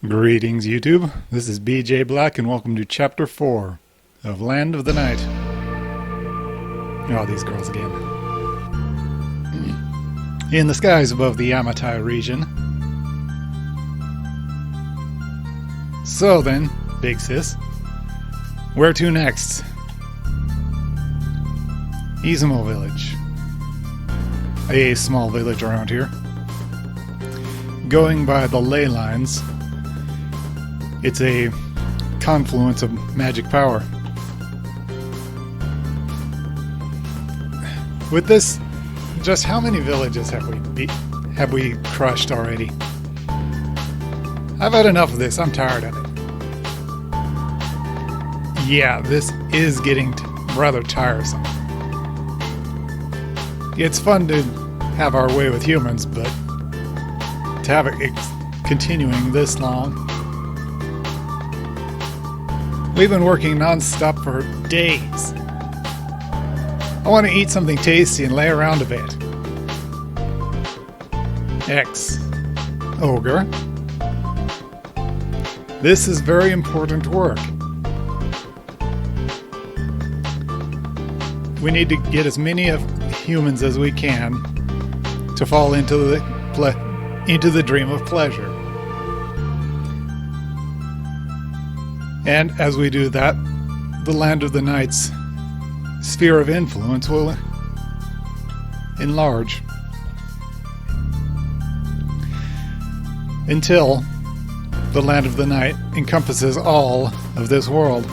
Greetings, YouTube. This is BJ Black, and welcome to Chapter 4 of Land of the Night. Oh, these girls again. In the skies above the Yamatai region. So then, Big Sis, where to next? Izumo Village. A small village around here. Going by the ley lines, it's a confluence of magic power. With this, just how many villages have we crushed already? I've had enough of this. I'm tired of it. Yeah, this is getting rather tiresome. It's fun to have our way with humans, but to have it continuing this long. We've been working non-stop for days. I want to eat something tasty and lay around a bit. X. Ogre. This is very important work. We need to get as many of humans as we can to fall into the dream of pleasure. And as we do that, the Land of the Night's sphere of influence will enlarge. Until the Land of the Night encompasses all of this world.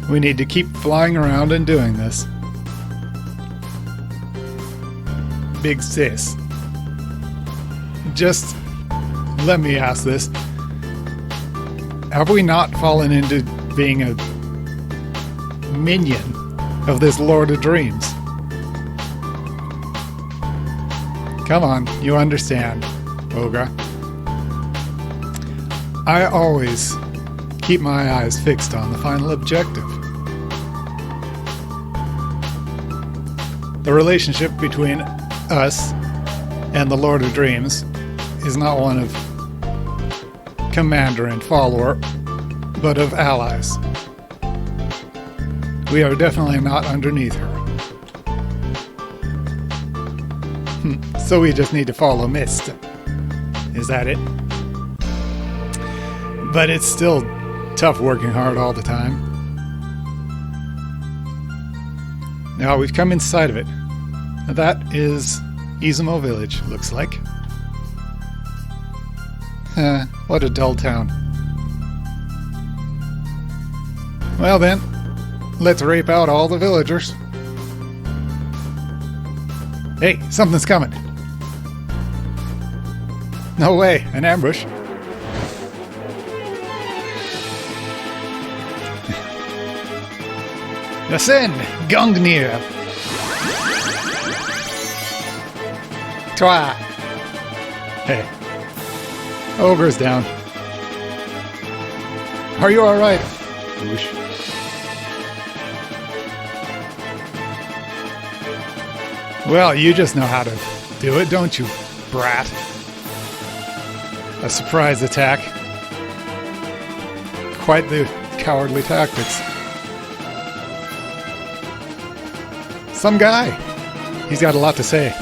We need to keep flying around and doing this. Big Sis, just let me ask this. Have we not fallen into being a minion of this Lord of Dreams? Come on, you understand, Ogre. I always keep my eyes fixed on the final objective. The relationship between us and the Lord of Dreams is not one of commander and follower, but of allies. We are definitely not underneath her. So we just need to follow Mist. Is that it? But it's still tough working hard all the time. Now we've come inside of it. That is Izumo Village, looks like. What a dull town. Well then, let's rape out all the villagers. Hey, something's coming. No way, an ambush. Ascend, Gungnir. Twa. Hey. Ogre's down. Are you alright? Whoosh. Well, you just know how to do it, don't you, brat? A surprise attack. Quite the cowardly tactics. Some guy. He's got a lot to say.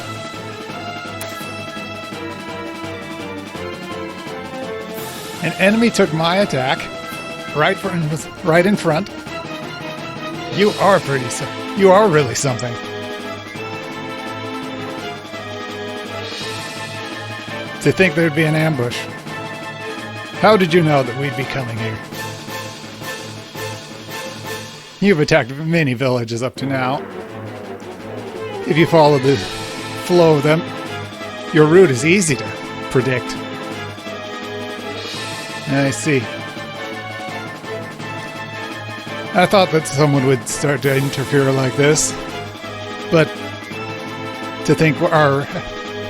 An enemy took my attack right in front. You are you are really something. To think there'd be an ambush. How did you know that we'd be coming here? You've attacked many villages up to now. If you follow the flow of them, your route is easy to predict. I see. I thought that someone would start to interfere like this, but to think our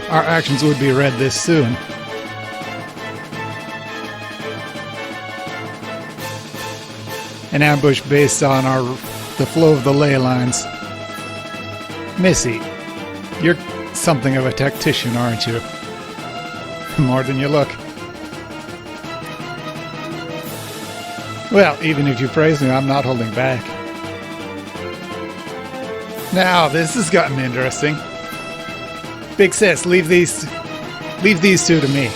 actions would be read this soon. An ambush based on the flow of the ley lines. Missy, you're something of a tactician, aren't you? More than you look. Well, even if you praise me, I'm not holding back. Now, this has gotten interesting. Big sis, leave these two to me.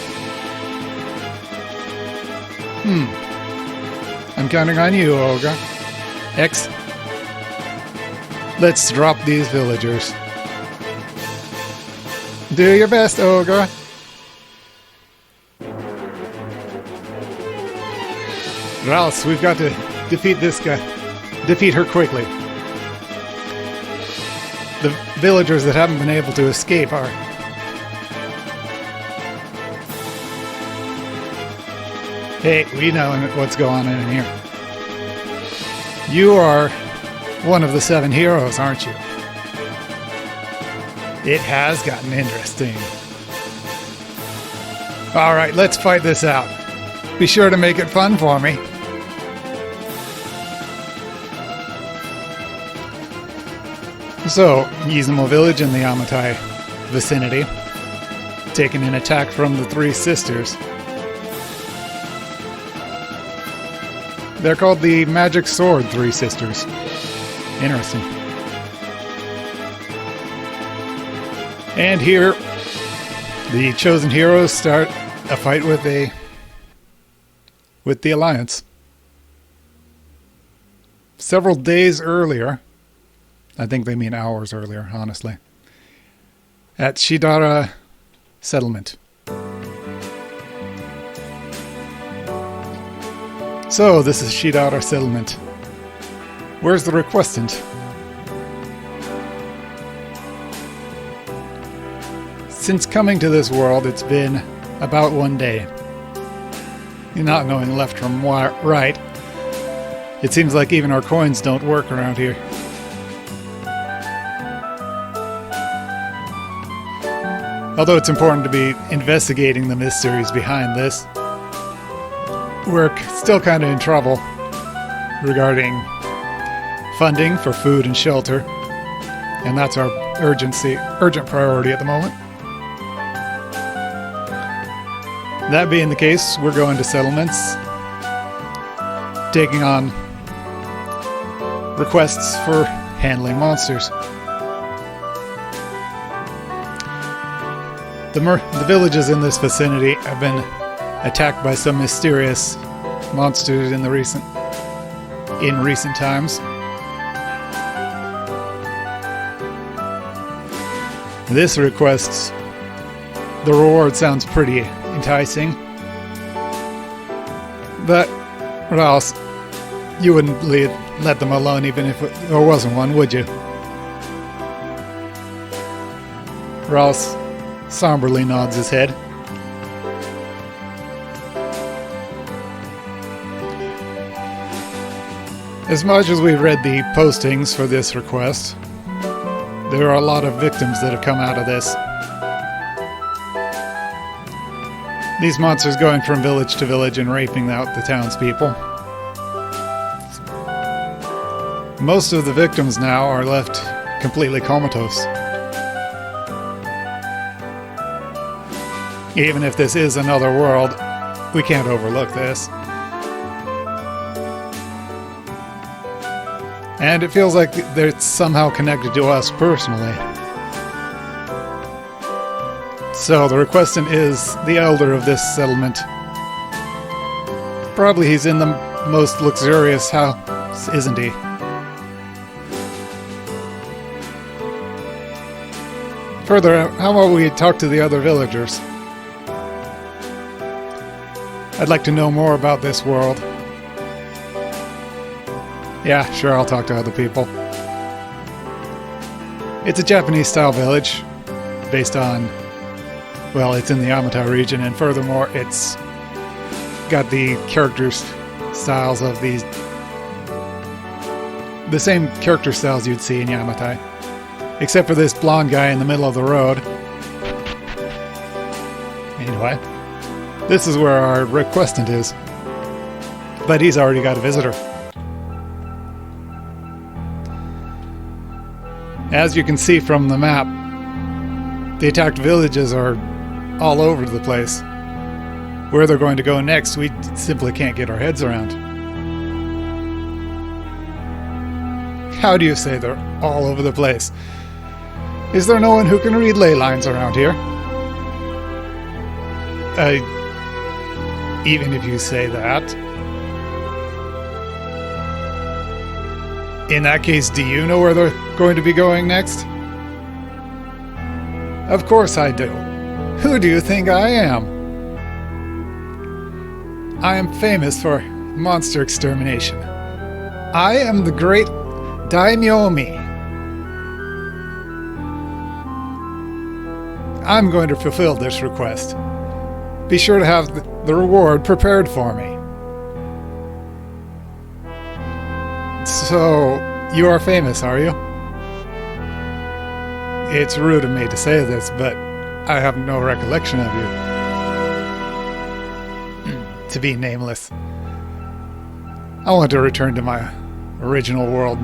I'm counting on you, Olga. X. Let's drop these villagers. Do your best, Olga. Ralse, we've got to defeat this guy. Defeat her quickly. The villagers that haven't been able to escape are... Hey, we know what's going on in here. You are one of the 7 heroes, aren't you? It has gotten interesting. Alright, let's fight this out. Be sure to make it fun for me. So, Izumo village in the Yamatai vicinity, taking an attack from the 3 sisters. They're called the Magic Sword 3 Sisters. Interesting. And here, the chosen heroes start a fight with the Alliance. Several days earlier, I think they mean hours earlier, honestly, at Shidara Settlement. So, this is Shidara Settlement. Where's the requestant? Since coming to this world, it's been about 1 day. Not knowing left from right, it seems like even our coins don't work around here. Although it's important to be investigating the mysteries behind this, we're still kind of in trouble regarding funding for food and shelter, and that's our urgent priority at the moment. That being the case, we're going to settlements, taking on requests for handling monsters. The villages in this vicinity have been attacked by some mysterious monsters in recent times. This request, the reward sounds pretty enticing, but Ralse, you wouldn't let them alone even if there wasn't one, would you? Ralse somberly nods his head. As much as we've read the postings for this request, there are a lot of victims that have come out of this. These monsters going from village to village and raping out the townspeople. Most of the victims now are left completely comatose. Even if this is another world, we can't overlook this. And it feels like they're somehow connected to us personally. So the requestant is the elder of this settlement. Probably he's in the most luxurious house, isn't he? Further, how about we talk to the other villagers? I'd like to know more about this world. Yeah, sure, I'll talk to other people. It's a Japanese-style village, based on, well, it's in the Yamatai region, and furthermore, it's got the styles of the same character styles you'd see in Yamatai, except for this blonde guy in the middle of the road. Anyway, this is where our requestant is, but he's already got a visitor. As you can see from the map, the attacked villages are all over the place. Where they're going to go next, we simply can't get our heads around. How do you say they're all over the place? Is there no one who can read ley lines around here? Even if you say that. In that case, do you know where they're going to be going next? Of course I do. Who do you think I am? I am famous for monster extermination. I am the great Daimyomi. I'm going to fulfill this request. Be sure to have the reward prepared for me. So, you are famous, are you? It's rude of me to say this, but I have no recollection of you. To be nameless. I want to return to my original world.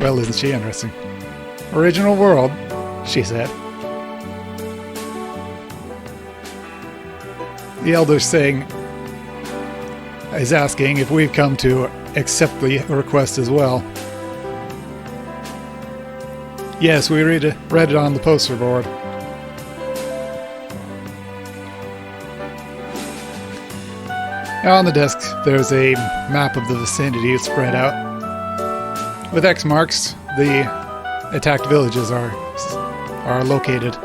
Well, isn't she interesting? Original world, she said. The elder's saying is asking if we've come to accept the request as well. Yes, we read it on the poster board. On the desk, there's a map of the vicinity spread out. With X marks, the attacked villages are located.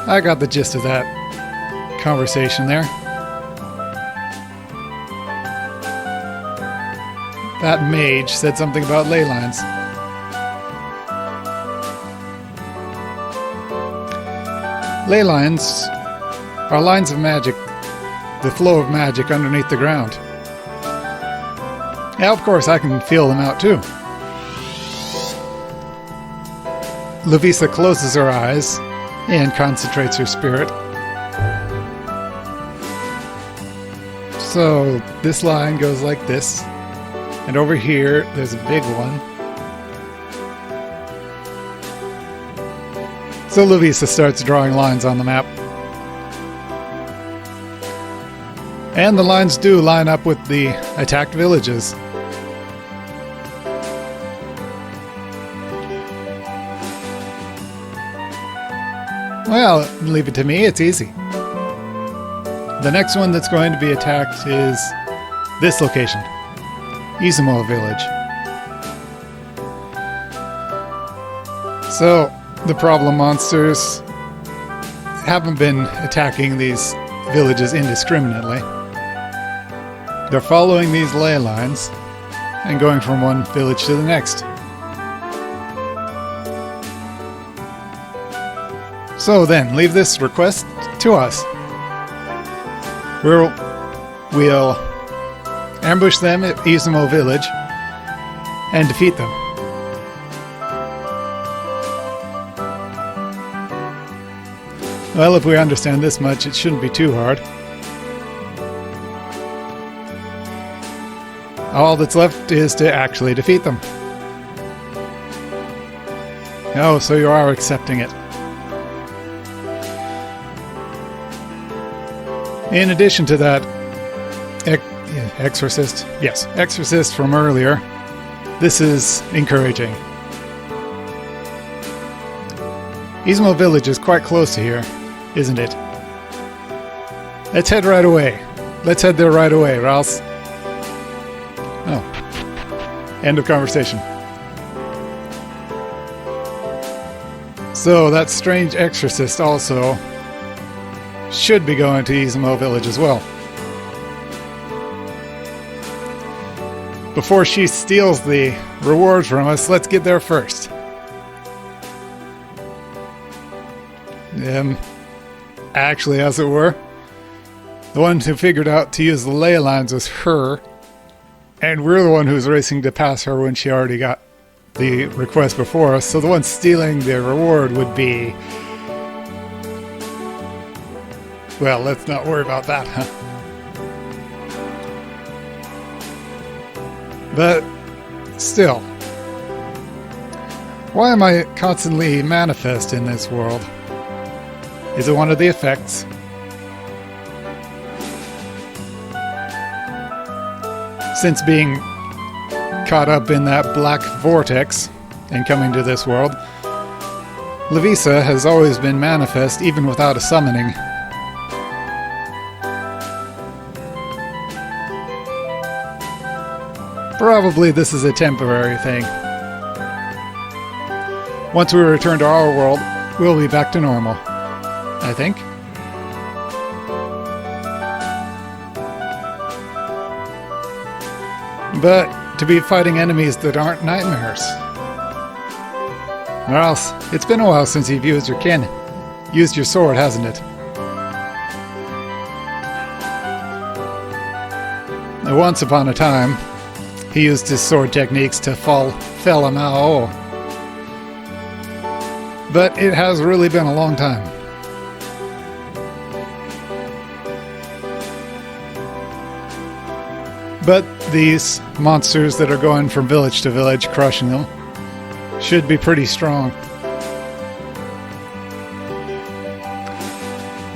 I got the gist of that conversation there. That mage said something about ley lines. Ley lines are lines of magic, the flow of magic underneath the ground. Yeah, of course, I can feel them out too. Luvissa closes her eyes and concentrates her spirit. So this line goes like this, and over here there's a big one. So Luvissa starts drawing lines on the map. And the lines do line up with the attacked villages. Well, leave it to me, it's easy. The next one that's going to be attacked is this location, Izumo Village. So, the problem monsters haven't been attacking these villages indiscriminately. They're following these ley lines and going from one village to the next. So then, leave this request to us. We'll ambush them at Izumo Village and defeat them. Well, if we understand this much, it shouldn't be too hard. All that's left is to actually defeat them. Oh, so you are accepting it. In addition to that, Exorcist. Yes, Exorcist from earlier. This is encouraging. Izumo Village is quite close to here, isn't it? Let's head right away. Let's head there right away, Ralse. Oh. End of conversation. So that strange exorcist also should be going to Izumo Village as well. Before she steals the rewards from us, let's get there first. Actually, as it were, the one who figured out to use the ley lines was her, and we're the one who's racing to pass her when she already got the request before us, so the one stealing the reward would be... Well, let's not worry about that, huh? But still, Why am I constantly manifest in this world? Is it one of the effects? Since being caught up in that black vortex and coming to this world, Luvissa has always been manifest even without a summoning. Probably this is a temporary thing. Once we return to our world, we'll be back to normal, I think. But to be fighting enemies that aren't nightmares. Ralse, it's been a while since you've used your kin. Used your sword, hasn't it? Once upon a time, he used his sword techniques to fell a Mao. But it has really been a long time. But these monsters that are going from village to village, crushing them, should be pretty strong.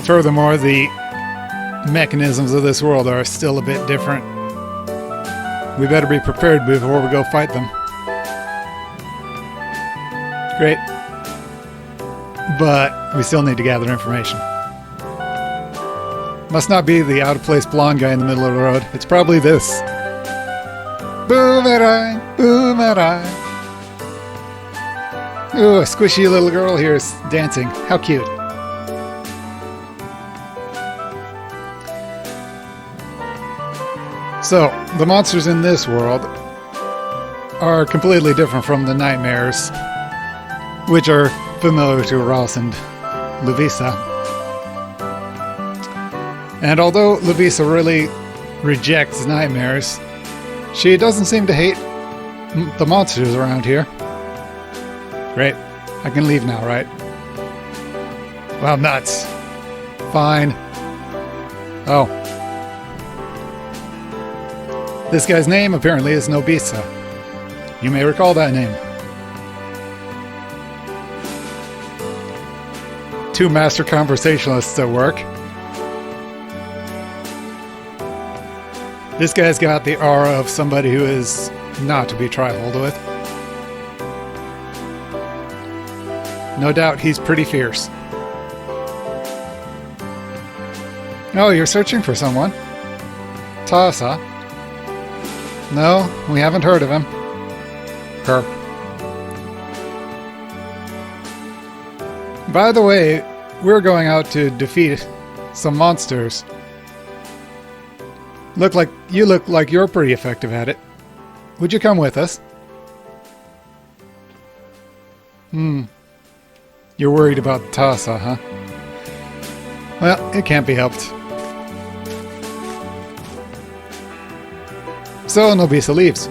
Furthermore, the mechanisms of this world are still a bit different. We better be prepared before we go fight them. Great. But we still need to gather information. Must not be the out-of-place blonde guy in the middle of the road. It's probably this. Boomerang! Boomerang! Ooh, a squishy little girl here is dancing. How cute. So, the monsters in this world are completely different from the nightmares, which are familiar to Ralse and Luvissa. And although Luvissa really rejects nightmares, she doesn't seem to hate the monsters around here. Great. I can leave now, right? Well, nuts. Fine. Oh. This guy's name apparently is Nobisa. You may recall that name. Two master conversationalists at work. This guy's got the aura of somebody who is not to be trifled with. No doubt he's pretty fierce. Oh, you're searching for someone? Tasa? No, we haven't heard of him. Her. By the way, we're going out to defeat some monsters. You look like you're pretty effective at it. Would you come with us? You're worried about Tasa, huh? Well, it can't be helped. So Nobisa leaves.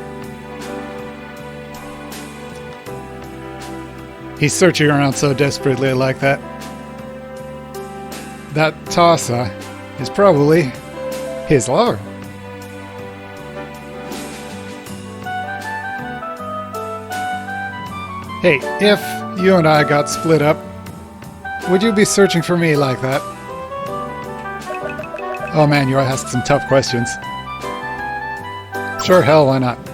He's searching around so desperately like that. That Tasa is probably his lover. Hey, if you and I got split up, would you be searching for me like that? Oh man, you asked some tough questions. Sure, hell, why not?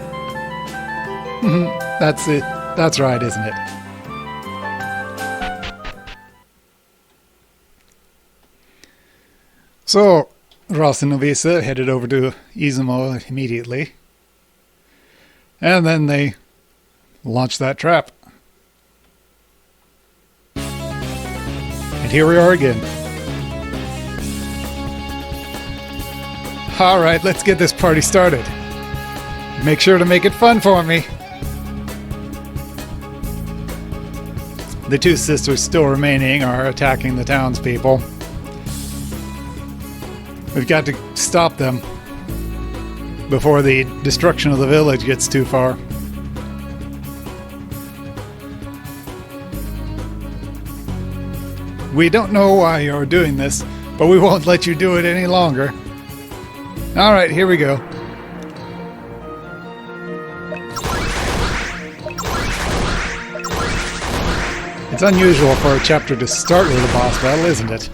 That's it. That's right, isn't it? So, Ralse and Luvissa headed over to Izumo immediately. And then they launched that trap. And here we are again. Alright, let's get this party started. Make sure to make it fun for me. The two sisters still remaining are attacking the townspeople. We've got to stop them before the destruction of the village gets too far. We don't know why you're doing this, but we won't let you do it any longer. Alright, here we go. It's unusual for a chapter to start with a boss battle, isn't it?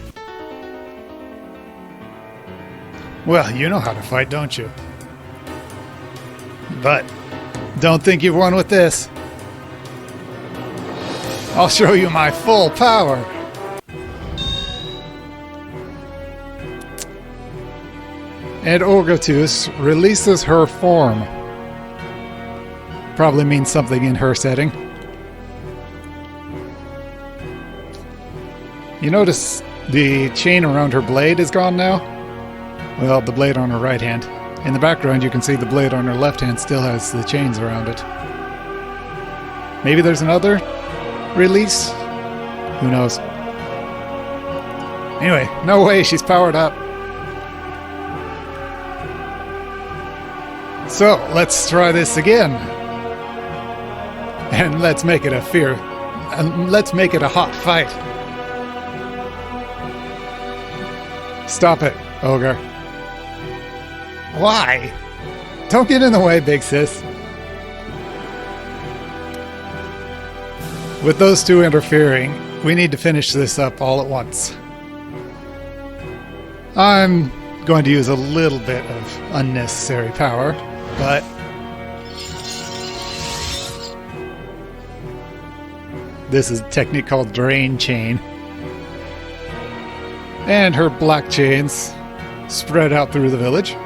Well, you know how to fight, don't you? But don't think you've won with this. I'll show you my full power. And Olgatus releases her form. Probably means something in her setting. You notice the chain around her blade is gone now? Well, the blade on her right hand. In the background you can see the blade on her left hand still has the chains around it. Maybe there's another release? Who knows? Anyway, no way, she's powered up. So, let's try this again. And let's make it let's make it a hot fight. Stop it, Ogre. Why? Don't get in the way, big sis. With those two interfering, we need to finish this up all at once. I'm going to use a little bit of unnecessary power, but this is a technique called Drain Chain. And her black chains spread out through the village.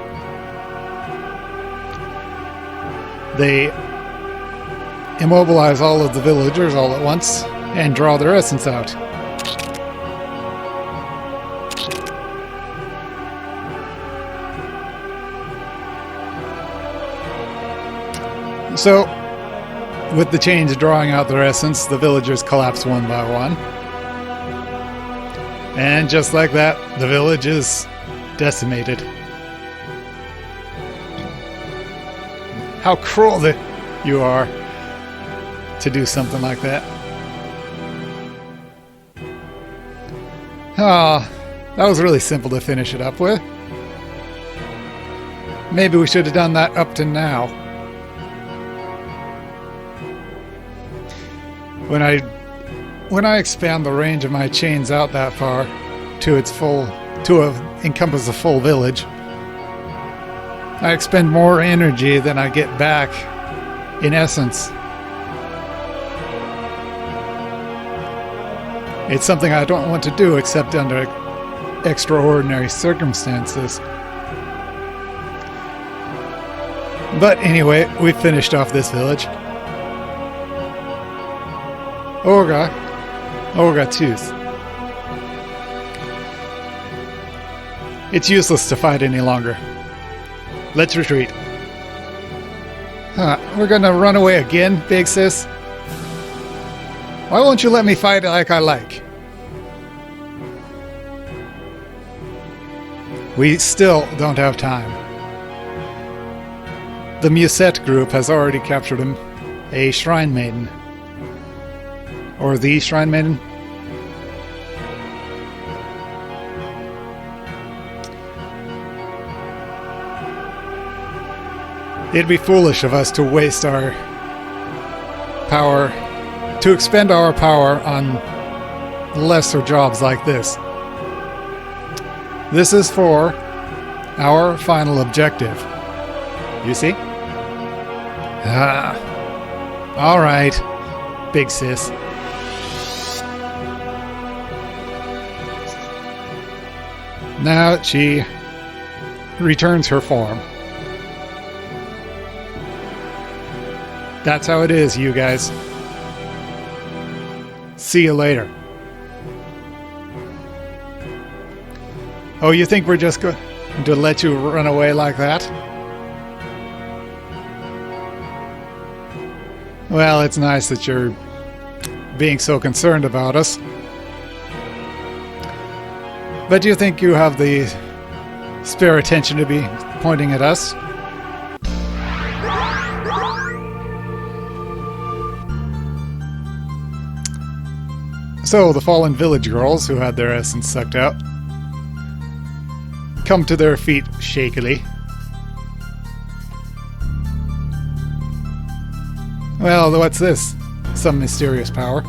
They immobilize all of the villagers all at once and draw their essence out. So, with the chains drawing out their essence, the villagers collapse one by one. And just like that, the village is decimated. How cruel that you are to do something like that. Ah, that was really simple to finish it up with. Maybe we should have done that up to now. When I expand the range of my chains out that far to its full, encompass the full village, I expend more energy than I get back in essence. It's something I don't want to do except under extraordinary circumstances. But anyway, we finished off this village. Olga Tooth. It's useless to fight any longer. Let's retreat. We're gonna run away again, big sis? Why won't you let me fight like I like? We still don't have time. The Musette group has already captured a Shrine Maiden. Or the Shrine Maiden. It'd be foolish of us to waste our power, to expend our power on lesser jobs like this. This is for our final objective. You see? All right, big sis. Now she returns her form. That's how it is, you guys. See you later. Oh, you think we're just going to let you run away like that? Well, it's nice that you're being so concerned about us. But do you think you have the spare attention to be pointing at us? So, the fallen village girls who had their essence sucked out come to their feet shakily. Well, what's this? Some mysterious power.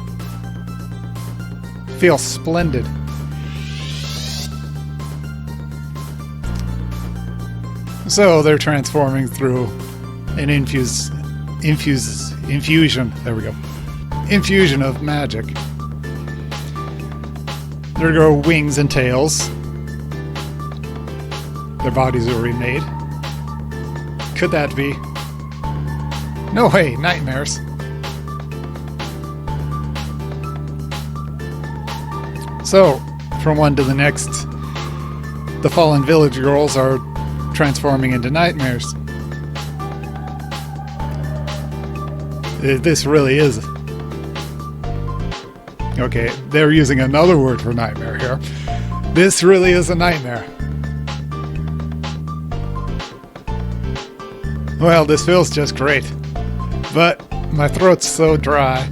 Feels splendid. So they're transforming through an infusion. There we go. Infusion of magic. There go wings and tails. Their bodies are remade. Could that be? No way, nightmares. So, from one to the next, the fallen village girls are transforming into nightmares. This really is... Okay, they're using another word for nightmare here. This really is a nightmare. Well, this feels just great. But my throat's so dry.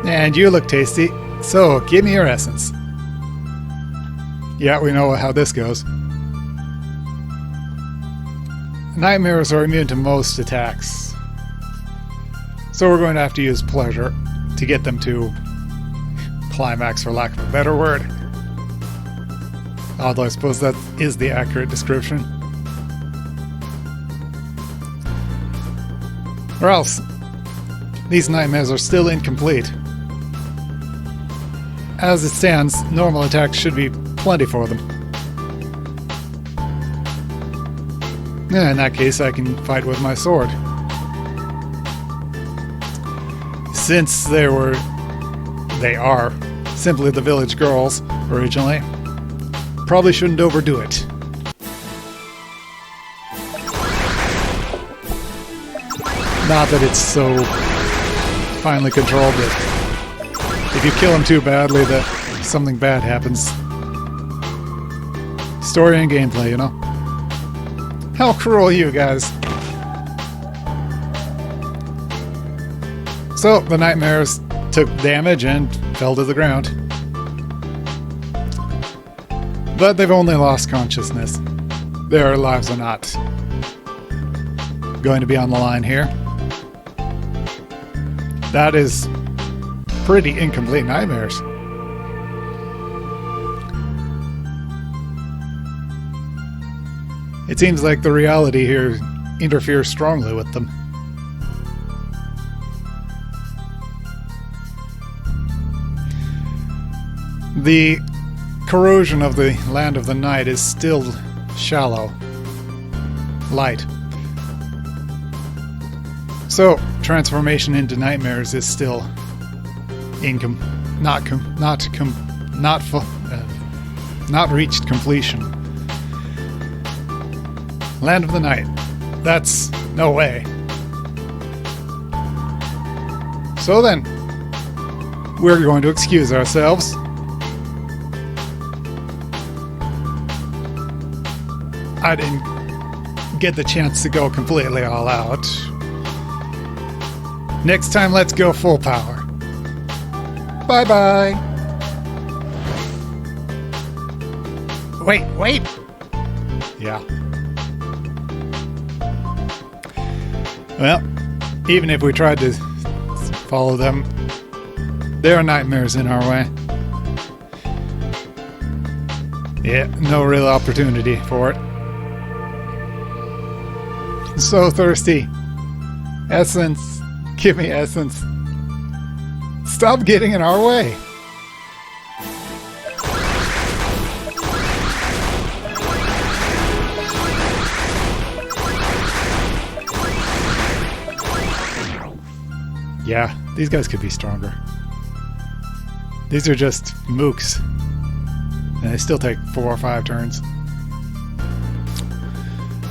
And you look tasty, so give me your essence. Yeah, we know how this goes. Nightmares are immune to most attacks. So we're going to have to use pleasure to get them to climax, for lack of a better word. Although I suppose that is the accurate description. Or else, these nightmares are still incomplete. As it stands, normal attacks should be plenty for them. Yeah, in that case, I can fight with my sword. Since they are simply the village girls originally, probably shouldn't overdo it. Not that it's so finely controlled that if you kill them too badly that something bad happens. Story and gameplay, you know? How cruel, you guys. So, the nightmares took damage and fell to the ground. But they've only lost consciousness. Their lives are not going to be on the line here. That is pretty incomplete nightmares. It seems like the reality here interferes strongly with them. The corrosion of the land of the night is still shallow, light. So, transformation into nightmares is still not reached completion. Land of the night. That's no way. So then, we're going to excuse ourselves. I didn't get the chance to go completely all out. Next time, let's go full power. Bye-bye. Wait. Yeah. Well, even if we tried to follow them, there are nightmares in our way. Yeah, no real opportunity for it. So thirsty. Essence. Give me essence. Stop getting in our way. Yeah, these guys could be stronger. These are just mooks. And they still take 4 or 5 turns.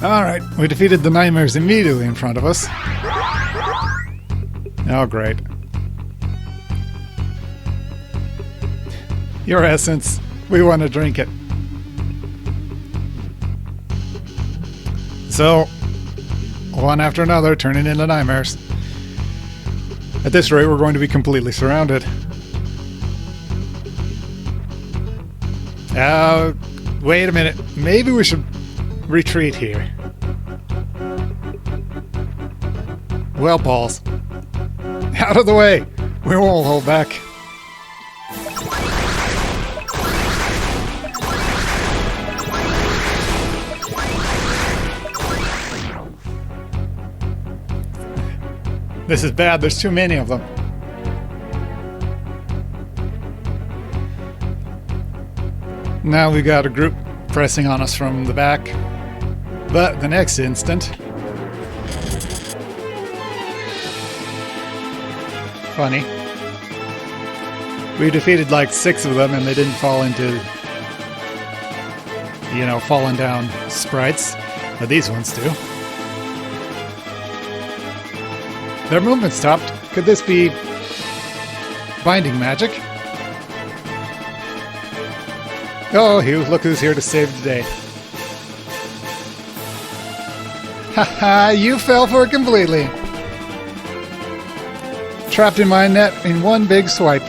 Alright, we defeated the nightmares immediately in front of us. Oh, great. Your essence. We want to drink it. So, one after another, turning into nightmares. At this rate, we're going to be completely surrounded. Wait a minute. Maybe we should retreat here. Well, balls. Out of the way! We won't hold back. This is bad, there's too many of them. Now we got a group pressing on us from the back. But the next instant... Funny. We defeated like 6 of them and they didn't fall into, you know, falling down sprites. But these ones do. Their movement stopped. Could this be binding magic? Oh, look who's here to save the day. Haha, you fell for it completely. Trapped in my net in one big swipe.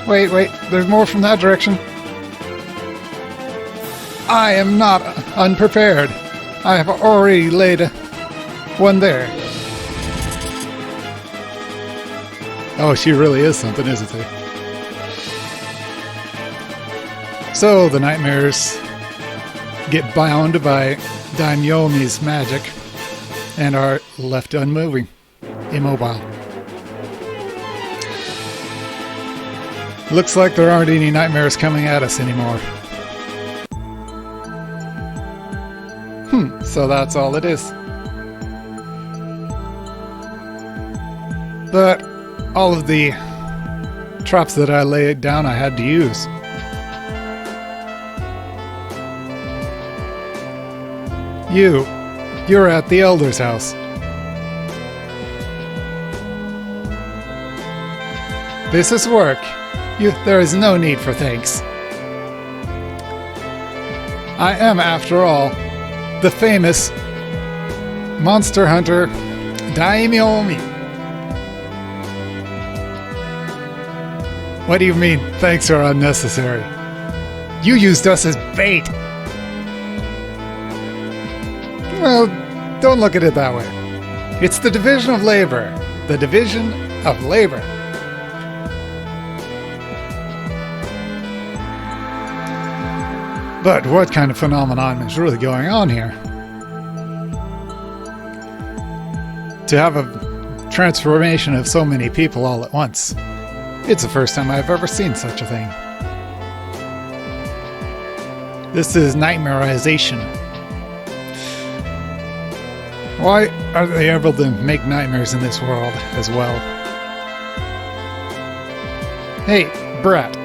Wait, there's more from that direction. I am not unprepared. I have already laid one there. Oh, she really is something, isn't she? So the nightmares get bound by Daimyomi's magic and are left unmoving, immobile. Looks like there aren't any nightmares coming at us anymore. So that's all it is. But all of the traps that I laid down I had to use. You're at the Elder's house. This is work. There is no need for thanks. I am, after all, the famous monster hunter Daimyomi. What do you mean, thanks are unnecessary? You used us as bait. Well, don't look at it that way. It's the division of labor. The division of labor. But what kind of phenomenon is really going on here? To have a transformation of so many people all at once. It's the first time I've ever seen such a thing. This is nightmarization. Why are they able to make nightmares in this world as well? Hey, Brat.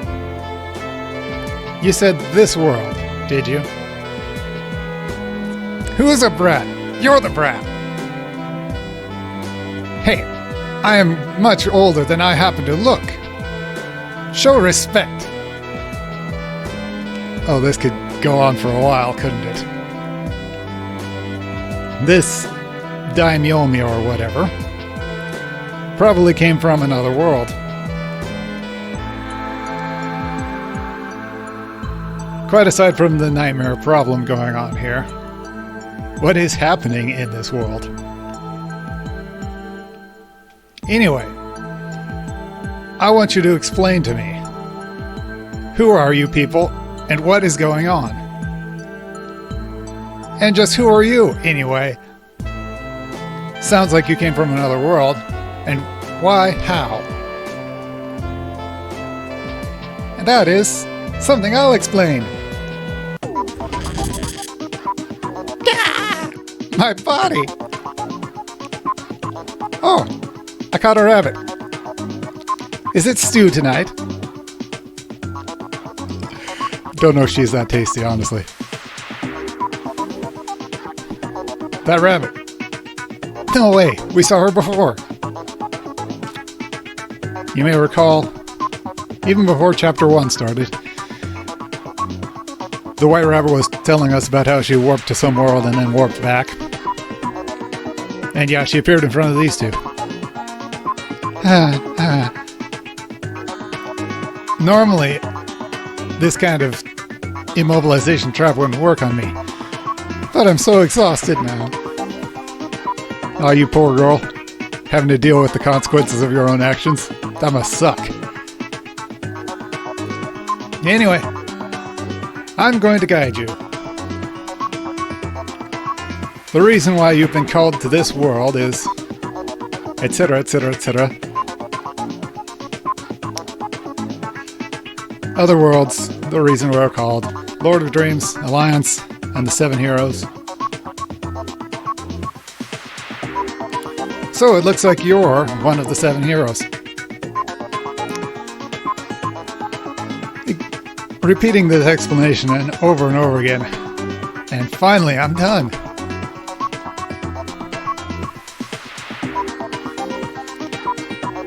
You said this world, did you? Who's a brat? You're the brat. Hey, I am much older than I happen to look. Show respect. Oh, this could go on for a while, couldn't it? This Daimyomi or whatever probably came from another world. Quite aside from the nightmare problem going on here, what is happening in this world? Anyway, I want you to explain to me, who are you people and what is going on? And just who are you, anyway? Sounds like you came from another world. And why, how? And that is something I'll explain. My body! Oh, I caught a rabbit. Is it stew tonight? Don't know if she's that tasty, honestly. That rabbit. No way, we saw her before. You may recall, even before Chapter 1 started, the White Rabbit was telling us about how she warped to some world and then warped back. And yeah, she appeared in front of these two. Normally, this kind of immobilization trap wouldn't work on me. But I'm so exhausted now. Oh, you poor girl. Having to deal with the consequences of your own actions. That must suck. Anyway, I'm going to guide you. The reason why you've been called to this world is... etc., etc., etc. Other worlds, the reason we're called Lord of Dreams, Alliance, and the Seven Heroes. So it looks like you're one of the Seven Heroes. Repeating this explanation and over again. And finally, I'm done.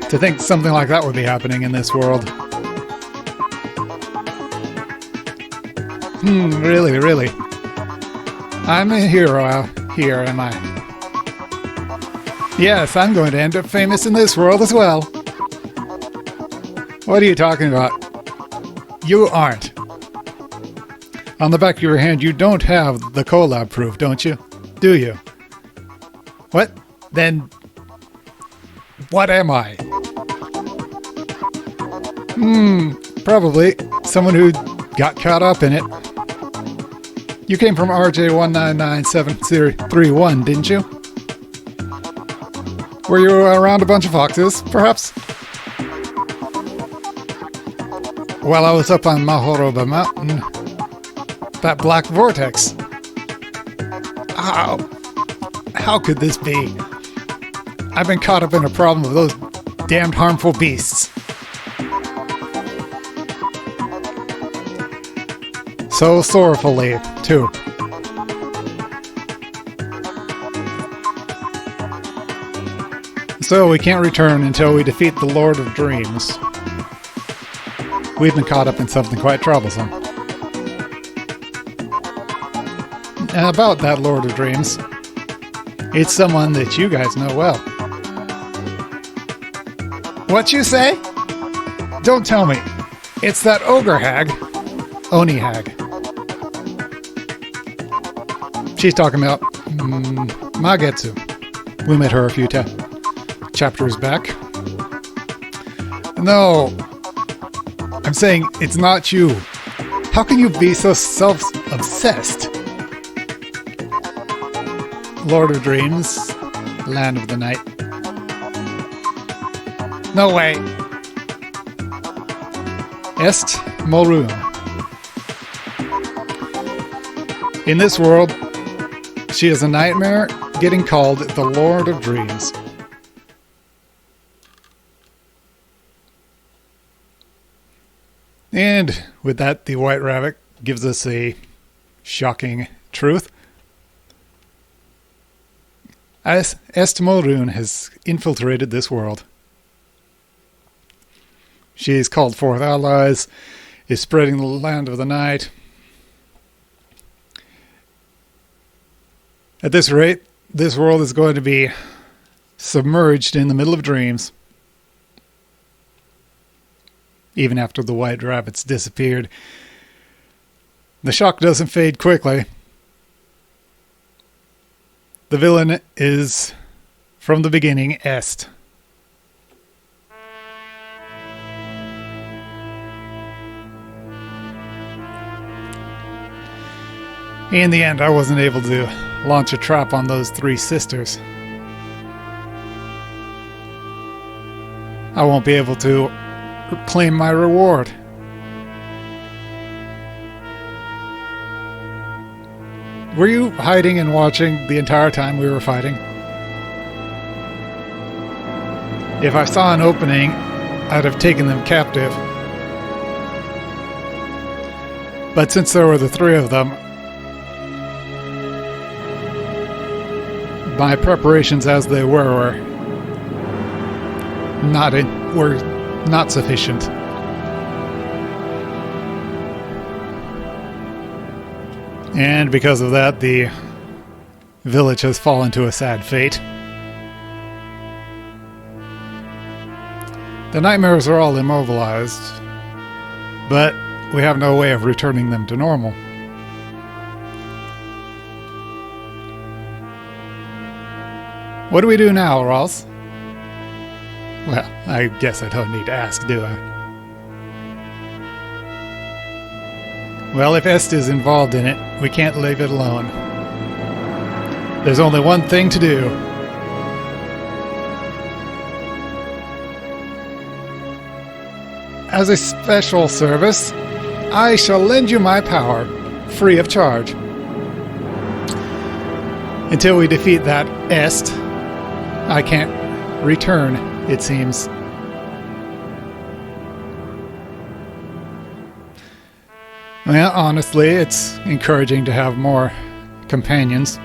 To think something like that would be happening in this world. Really. I'm a hero out here, am I? Yes, I'm going to end up famous in this world as well. What are you talking about? You aren't. On the back of your hand, you don't have the collab proof, don't you? Do you? What? Then, what am I? Probably someone who got caught up in it. You came from RJ199731, didn't you? Were you around a bunch of foxes, perhaps? While I was up on Mahoroba Mountain, that black vortex. How could this be? I've been caught up in a problem with those damned harmful beasts. So sorrowfully, too. So we can't return until we defeat the Lord of Dreams. We've been caught up in something quite troublesome. And about that Lord of Dreams, it's someone that you guys know well. What you say? Don't tell me. It's that ogre hag. Oni hag. She's talking about Magetsu. We met her a few chapters back. No, I'm saying it's not you. How can you be so self-obsessed? Lord of Dreams, Land of the Night. No way. Est Molrun. In this world, she is a nightmare getting called the Lord of Dreams. And with that, the White Rabbit gives us a shocking truth. As Est Molrun has infiltrated this world. She's called forth allies, is spreading the land of the night. At this rate, this world is going to be submerged in the middle of dreams. Even after the White Rabbits disappeared. The shock doesn't fade quickly. The villain is, from the beginning, Est. In the end, I wasn't able to launch a trap on those three sisters. I won't be able to claim my reward. Were you hiding and watching the entire time we were fighting? If I saw an opening, I'd have taken them captive. But since there were the three of them, my preparations as they were not sufficient. And because of that, the village has fallen to a sad fate. The nightmares are all immobilized, but we have no way of returning them to normal. What do we do now, Ralse? Well, I guess I don't need to ask, do I? Well, if Est is involved in it, we can't leave it alone. There's only one thing to do. As a special service, I shall lend you my power, free of charge. Until we defeat that Est, I can't return, it seems. Well, honestly, it's encouraging to have more companions.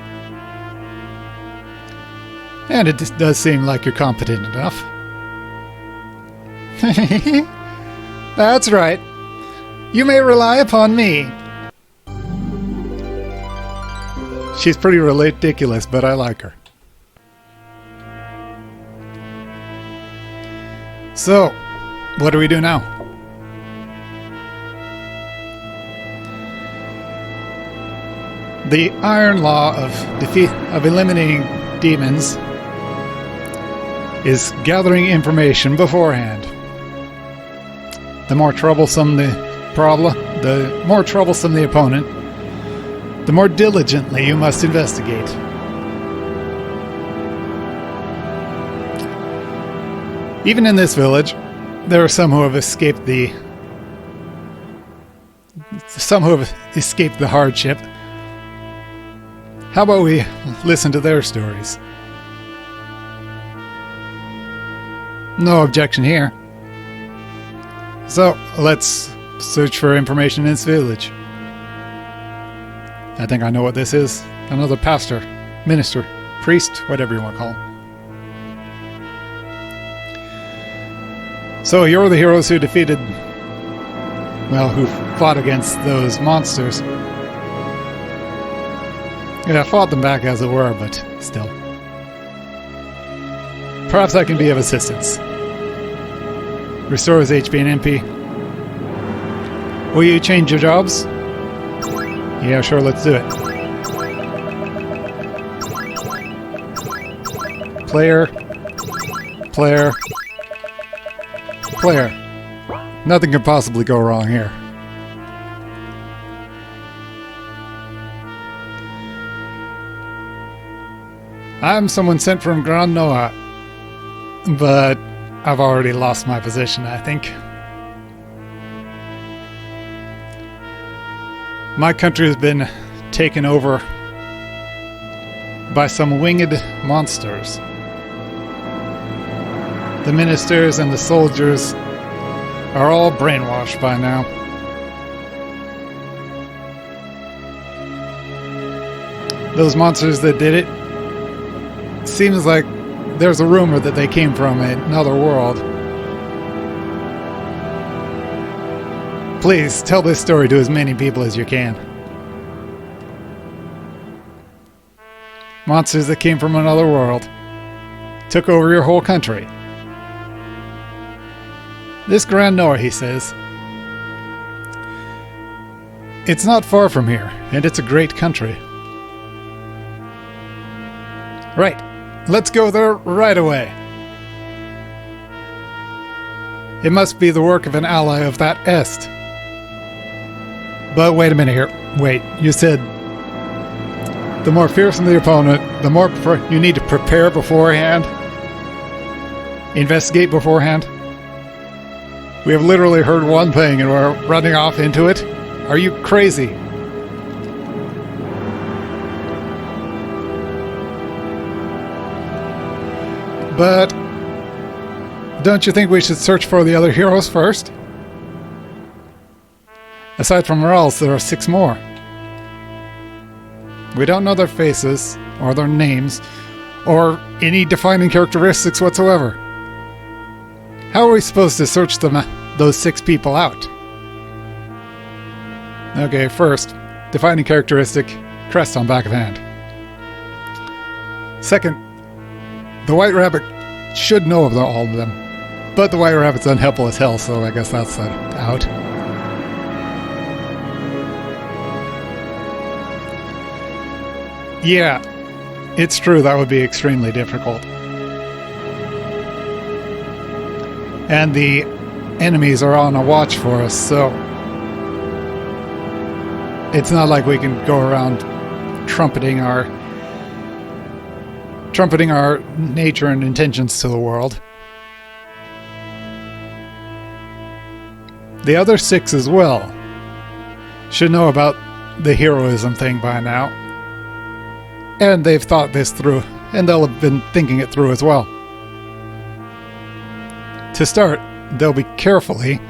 And it does seem like you're competent enough. That's right. You may rely upon me. She's pretty ridiculous, but I like her. So, what do we do now? The iron law of eliminating demons is gathering information beforehand. The more troublesome the problem, the more troublesome the opponent, the more diligently you must investigate. Even in this village, there are some who have escaped the hardship. How about we listen to their stories? No objection here. So, let's search for information in this village. I think I know what this is. Another pastor, minister, priest, whatever you want to call him. So, you're the heroes who defeated... well, who fought against those monsters. Yeah, fought them back as it were, but still. Perhaps I can be of assistance. Restores HP and MP. Will you change your jobs? Yeah, sure, let's do it. Player. Player. Player. Nothing could possibly go wrong here. I'm someone sent from Grand Noah, but I've already lost my position, I think. My country has been taken over by some winged monsters. The ministers and the soldiers are all brainwashed by now. Those monsters that did it, seems like there's a rumor that they came from another world. Please, tell this story to as many people as you can. Monsters that came from another world took over your whole country. This Grand Noah, he says, it's not far from here, and it's a great country. Right. Let's go there right away. It must be the work of an ally of that Est. But wait a minute here. Wait, you said the more fearsome the opponent, the more you need to prepare beforehand? Investigate beforehand? We have literally heard one thing and we're running off into it? Are you crazy? But don't you think we should search for the other heroes first? Aside from Ralse, there are 6 more. We don't know their faces, or their names, or any defining characteristics whatsoever. How are we supposed to search those 6 people out? Okay, first, defining characteristic, crest on back of hand. Second, the White Rabbit should know of all of them, but the White Rabbit's unhelpful as hell, so I guess that's out. Yeah, it's true that would be extremely difficult. And the enemies are on a watch for us, so it's not like we can go around trumpeting our nature and intentions to the world. The other 6 as well should know about the heroism thing by now. And they've thought this through, and they'll have been thinking it through as well. To start, they'll be carefully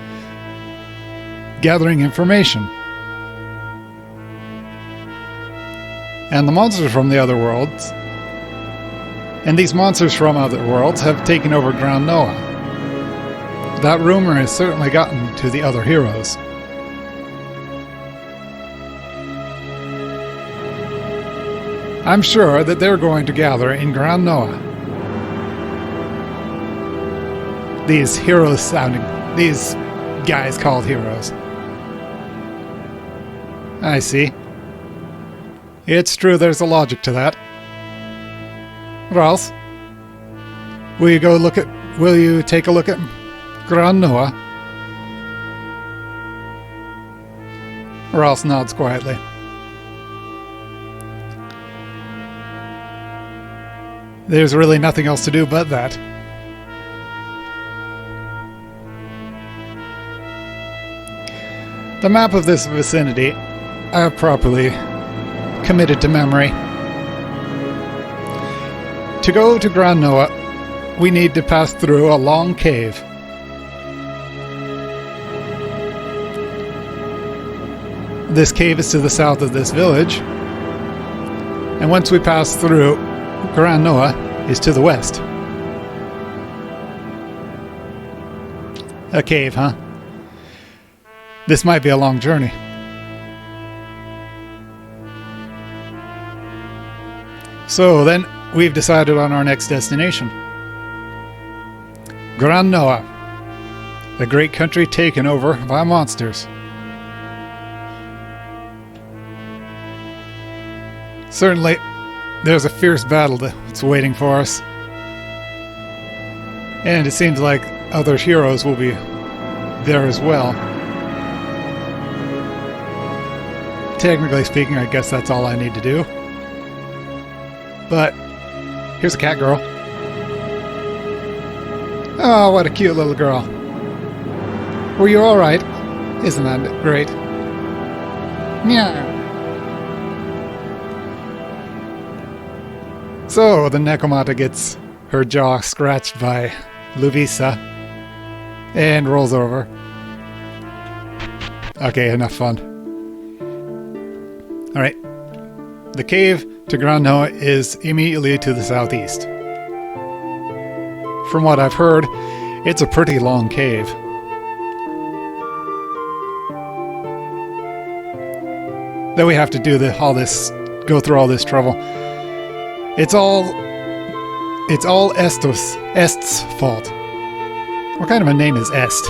gathering information. And the monsters from the other worlds, and these monsters from other worlds have taken over Grand Noah. That rumor has certainly gotten to the other heroes. I'm sure that they're going to gather in Grand Noah. These these guys called heroes. I see. It's true, there's a logic to that. Ralse, will you take a look at Grand Noah? Ralse nods quietly. There's really nothing else to do but that. The map of this vicinity I have properly committed to memory. To go to Grand Noah, we need to pass through a long cave. This cave is to the south of this village, and once we pass through, Grand Noah is to the west. A cave, huh? This might be a long journey. So then, we've decided on our next destination. Grand Noah, the great country taken over by monsters. Certainly, there's a fierce battle that's waiting for us. And it seems like other heroes will be there as well. Technically speaking, I guess that's all I need to do. But here's a cat girl. Oh, what a cute little girl. Were you alright? Isn't that great? Meow. So, the Nekomata gets her jaw scratched by Luvissa and rolls over. Okay, enough fun. Alright. The cave to Grand Noah is immediately to the southeast. From what I've heard, it's a pretty long cave. That we have to do go through all this trouble. It's all Est's fault. What kind of a name is Est?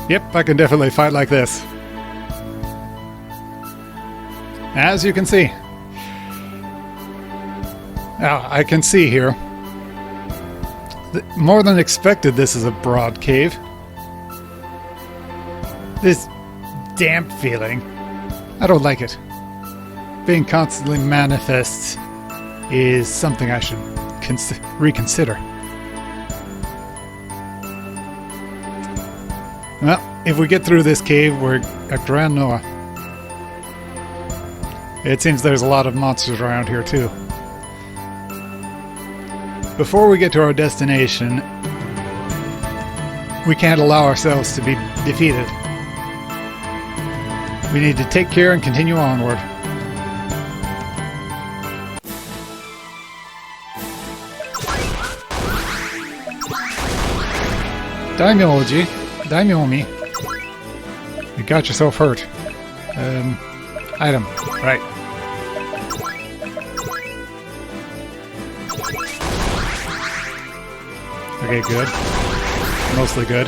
Yep, I can definitely fight like this. As you can see. I can see here. More than expected, this is a broad cave. This damp feeling, I don't like it. Being constantly manifest is something I should reconsider. Well, if we get through this cave, we're at Grand Noah. It seems there's a lot of monsters around here too. Before we get to our destination, we can't allow ourselves to be defeated. We need to take care and continue onward. Daimyoji, Daimyomi, you got yourself hurt. Item, right. Okay, good. Mostly good.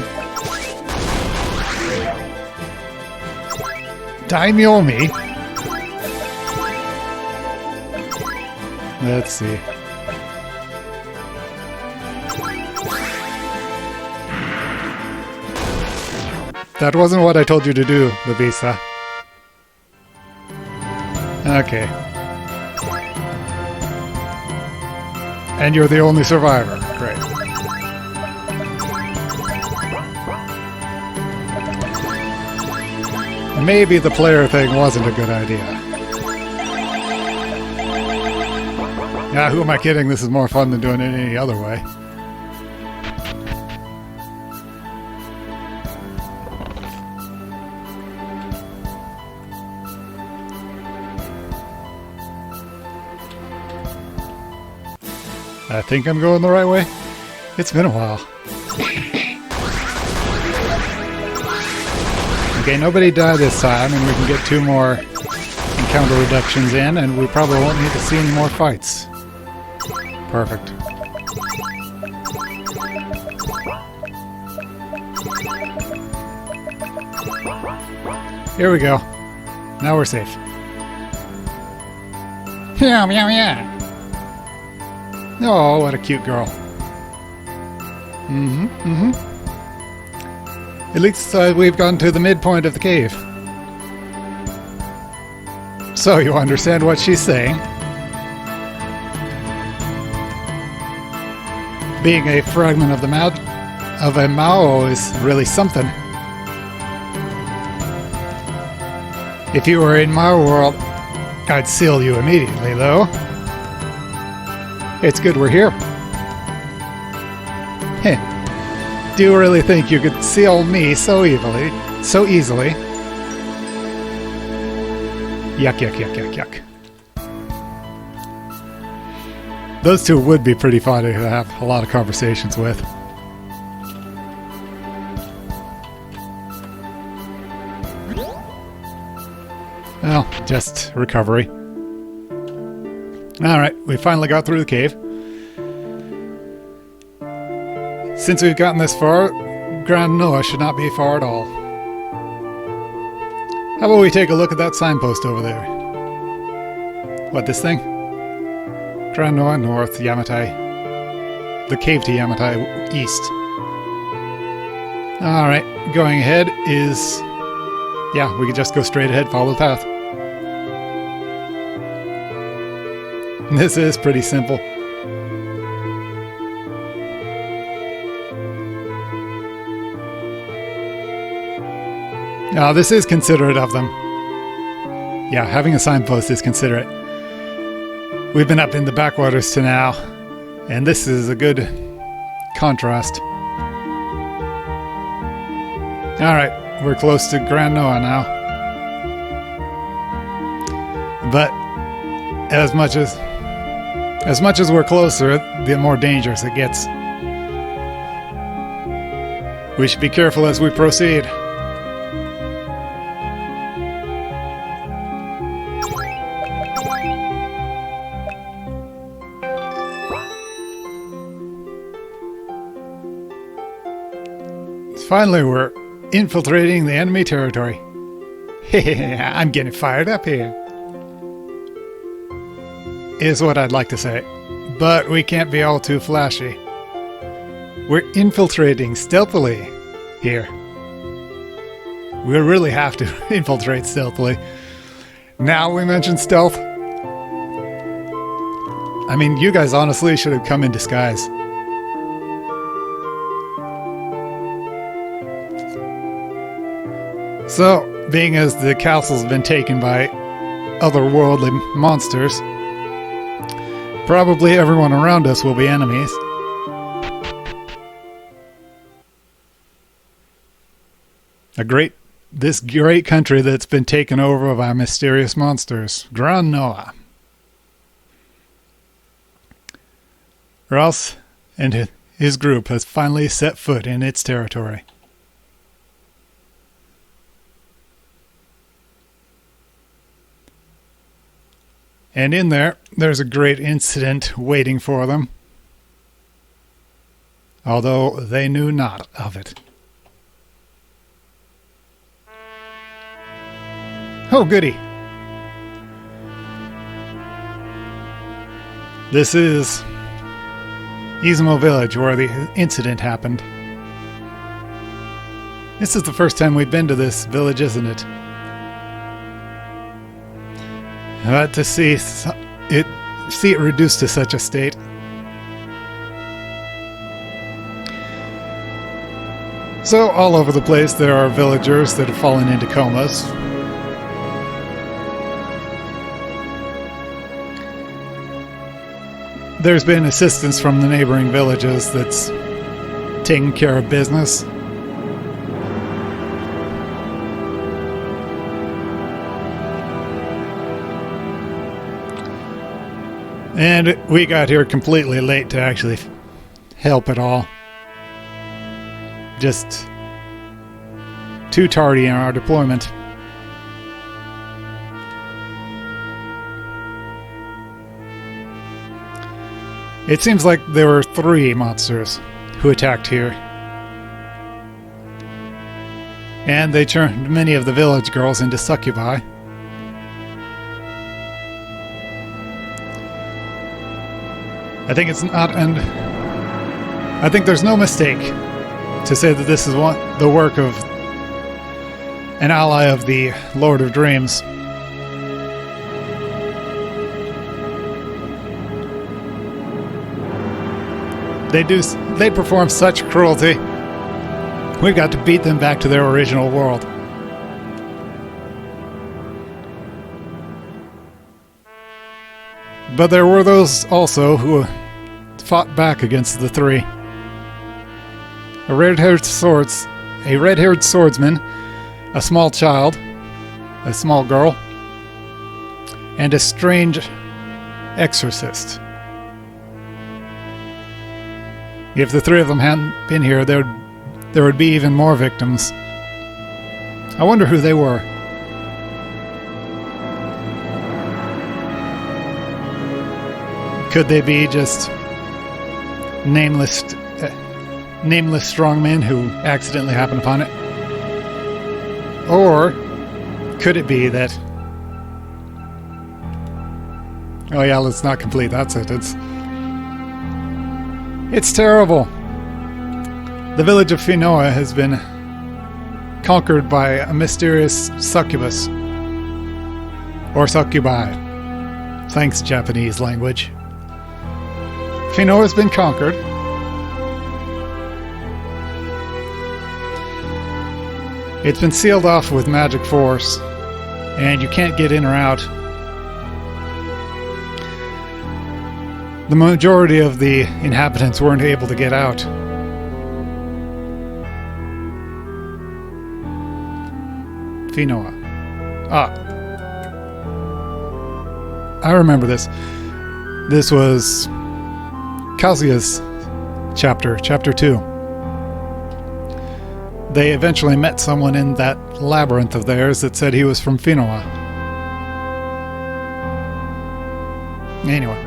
Daimyo me? Let's see. That wasn't what I told you to do, Luvissa. Okay. And you're the only survivor. Great. Maybe the player thing wasn't a good idea. Yeah, who am I kidding? This is more fun than doing it any other way. I think I'm going the right way. It's been a while. Okay, nobody died this time, and we can get 2 more encounter reductions in, and we probably won't need to see any more fights. Perfect. Here we go. Now we're safe. Meow, meow, meow. Oh, what a cute girl. At least we've gotten to the midpoint of the cave. So you understand what she's saying. Being a fragment of a Mao is really something. If you were in my world, I'd seal you immediately, though. It's good we're here. Heh. Do you really think you could seal me so easily? Yuck, yuck, yuck, yuck, yuck. Those two would be pretty fun to have a lot of conversations with. Well, just recovery. Alright, we finally got through the cave. Since we've gotten this far, Grand Noah should not be far at all. How about we take a look at that signpost over there? What, this thing? Grand Noah North, Yamatai. The cave to Yamatai East. Alright, going ahead is... yeah, we could just go straight ahead, follow the path. This is pretty simple. Now, this is considerate of them. Yeah, having a signpost is considerate. We've been up in the backwaters to now, and this is a good contrast. Alright, we're close to Grand Noah now. But as much as we're closer, the more dangerous it gets. We should be careful as we proceed. Finally, we're infiltrating the enemy territory. I'm getting fired up here. Is what I'd like to say. But we can't be all too flashy. We're infiltrating stealthily here. We really have to infiltrate stealthily. Now we mention stealth. I mean, you guys honestly should have come in disguise. So, being as the castle's been taken by otherworldly monsters, probably everyone around us will be enemies. This great country that's been taken over by mysterious monsters. Grand Noah. Ralse and his group has finally set foot in its territory. And in there's a great incident waiting for them. although they knew not of it. Oh, goody. This is Izumo Village, where the incident happened. This is the first time we've been to this village, isn't it? But to see it reduced to such a state. So, all over the place, there are villagers that have fallen into comas. There's been assistance from the neighboring villages that's taking care of business. And we got here completely late to actually help at all. Just too tardy in our deployment. It seems like there were 3 monsters who attacked here. And they turned many of the village girls into succubi. I think it's not, and I think there's no mistake to say that this is the work of an ally of the Lord of Dreams. They perform such cruelty. We've got to beat them back to their original world. But there were those also who fought back against the 3. A red-haired swordsman, a small child, a small girl, and a strange exorcist. If the 3 of them hadn't been here, there would be even more victims. I wonder who they were. Could they be just nameless strongmen who accidentally happened upon it? Or could it be that... Oh yeah, let's not complete that sentence. It's terrible. The village of Finoa has been conquered by a mysterious succubus. Or succubi. Thanks, Japanese language. Finoa has been conquered. It's been sealed off with magic force, and you can't get in or out. The majority of the inhabitants weren't able to get out. Finoa. I remember this. This was Kazuya's chapter 2. They eventually met someone in that labyrinth of theirs that said he was from Finoa. Anyway.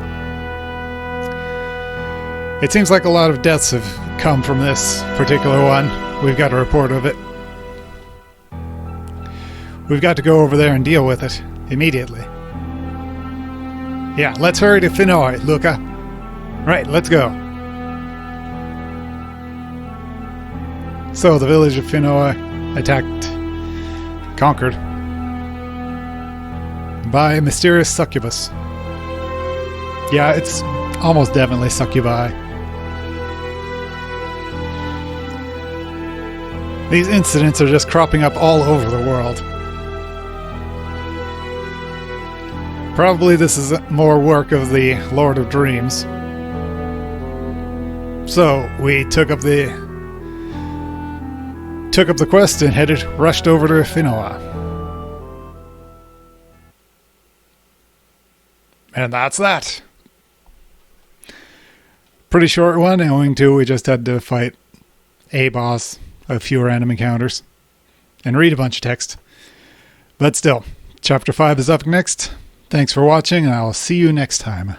It seems like a lot of deaths have come from this particular one. We've got a report of it. We've got to go over there and deal with it immediately. Yeah, let's hurry to Finoa, Luca. Right, let's go. So, the village of Finoa conquered by a mysterious succubus. Yeah, it's almost definitely succubi. These incidents are just cropping up all over the world. Probably this is more work of the Lord of Dreams. So, we took up the quest and rushed over to Finoa. And that's that. Pretty short one, owing to we just had to fight a boss, a few random encounters, and read a bunch of text. But still, Chapter 5 is up next. Thanks for watching, and I'll see you next time.